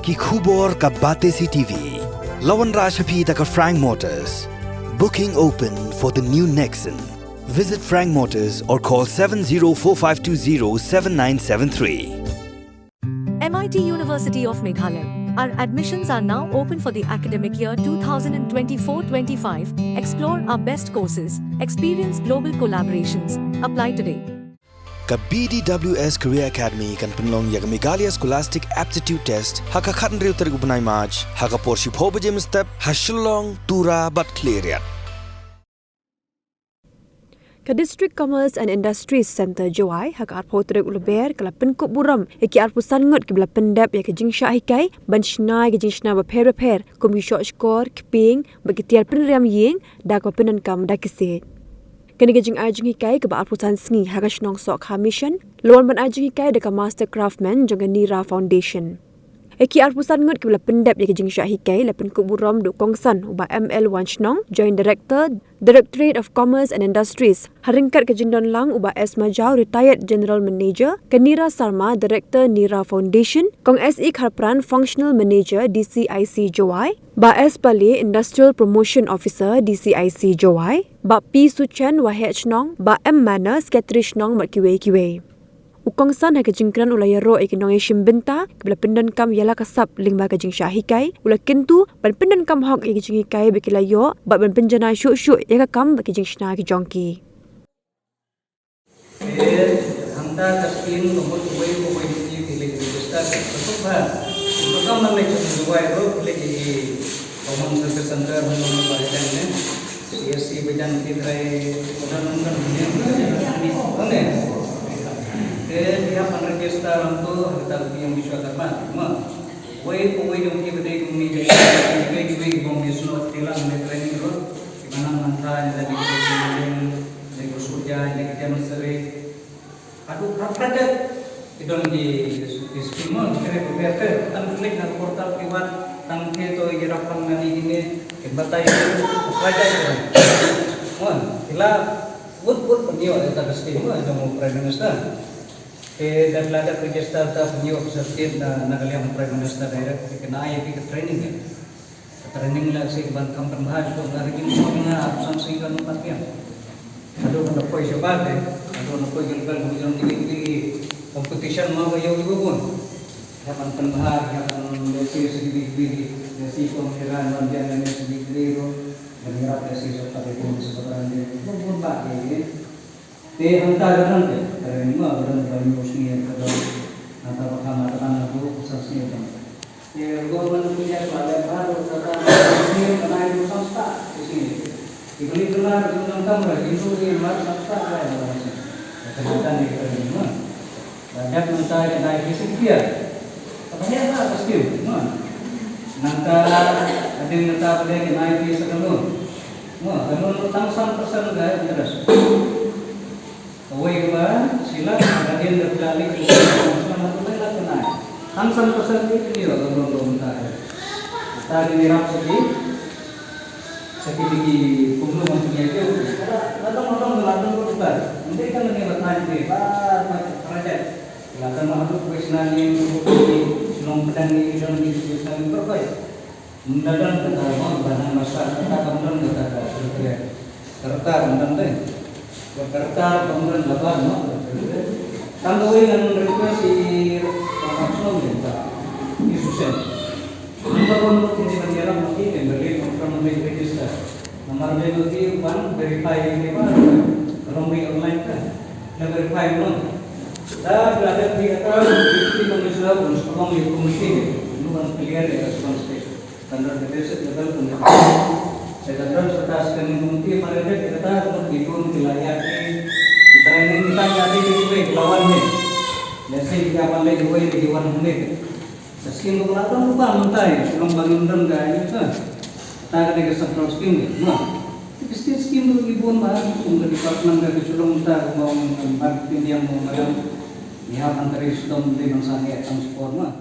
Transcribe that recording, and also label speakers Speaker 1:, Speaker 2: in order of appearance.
Speaker 1: ki khubor ka bate si TV. Lawan Rashaphi taka Frank Motors. Booking open for the new Nexon. Visit Frank Motors or call 7045207973.
Speaker 2: MIT University of Meghalaya. Our admissions are now open for the academic year 2024-25. Explore our best courses. Experience global collaborations. Apply today.
Speaker 1: Ka BDWS Career Academy kan penlong ya Meghalaya Scholastic Aptitude Test haka khatan riu tarik upanai March haka porship ho bajem step hashulong tura but clear.
Speaker 3: Ka District Commerce and Industries Center Jawai hak arpo trek ulaber kala penkuk buram eki arpo sangut ke bela pendap ya ke Jinghikai Pynjanai ke Jinghikai ba per komi shot score keping bagi tiar penriam ying da ko Pyndonkam da kise kani ke Jinghikai ke ba arpo san sngi hak shnong sok ha mission lawan ban Jinghikai de ka Master Craftsman jangan Nira Foundation. Eki arpusan ngut ke bela pendap ya ke Jinghikai la penkuk buram du kongsan uba ML Wanchnong Joint Director Directorate of Commerce and Industries haringkat ke Jindon Lang uba S Majau Retired General Manager ke Nira Sarma Director Nira Foundation kong SE Kharpran Functional Manager DCIC Jawai ba S Pali Industrial Promotion Officer DCIC Jawai ba P Suchen Wahech Nong ba M Mana Secretary Nong mat kiwe Ukongsan hak jingkran ulaya ro ekinong eshim benta kebela Pyndonkam yala kasap lingba ke Jinghikai ula kentu ban Pyndonkam hok ke Jinghikai bekila yo bat ban Pynjanai syuk ya kam ke Jinghikai ke jongki.
Speaker 4: Hanta kaskin nomor kuai ni kile register betul bah. Program nama itu dua ro kile common service center nomor bahagian ni. CSC bagian Trei orang ni. Dia penregister untuk harta yang disyaratkan. Wei yang kita ini jadi bom Yusuf tilang training road di mana mantan dari kursusnya jadi kita mesti aduh project itu lagi istimewa kita berbeda kan klik nak portal privat tangke to irapan ngani ini batai project ila buat penyo eta istimewa jamu prime minister dan laga register ta penyo sertifikat na nagaliang prime minister direct kena ay ke training la si ban kampan bahas to ngarigin mga absang singan patyan ado na po isabate ado na po gilgal mo di competition mo bayo ibubon hapan panbahar hapan desi sedikit desi konferan mandian na sedikit dan ngarap desi sa pagkon sa pagkon bubon ba ini te hanta ganan ke dari ma ganan dari musni kada nata bakama tanah bu saksi itu ye government punya soal baru kata ini menai swasta di sini dibeli benar Pyndonkam itu di luar swasta ada kegiatan di Pyndonkam banyak mentai naik fisik dia apanya apa pasti nangka ada yang nata pada naik fisik kanun kanun tangsan persen gaya jelas away ba sila kadin nagdali ko sa mga tulay na tunay hangsan persen ini yo ang tayo tadi nirap sa kibigi puno man punya itu natong ko tutar hindi ka na nilatan di ba project latan mahalo pues na ni sinong pedang ni don di sa provide mundadan kata mo banang masa kata kamdon kata kerta mundan Jakarta kemudian laban, tanggapi dengan request si Raksasa minta isusen. Nomor ini menjadi mungkin memberi program register. Nomor ini one verify ini apa? Roaming online kan? Verify non. Dah berada di atas di Malaysia pun sekarang di komisi ini bukan clear ya response station. Tanda deposit level pun. Sedangkan setelah sekali mungkin pada kita untuk wilayah training kita jadi di lawan ni. Nasi kita pandai jual di lawan ni. Skin tu belakang lupa mentai, belum bangun dan gaya itu. Tak ada kesempatan skin ni. Skin tu ribuan bahan, sudah department dari sulung kita mau marketing yang mau malam. Ni apa antara sudah di masa ni transport mah.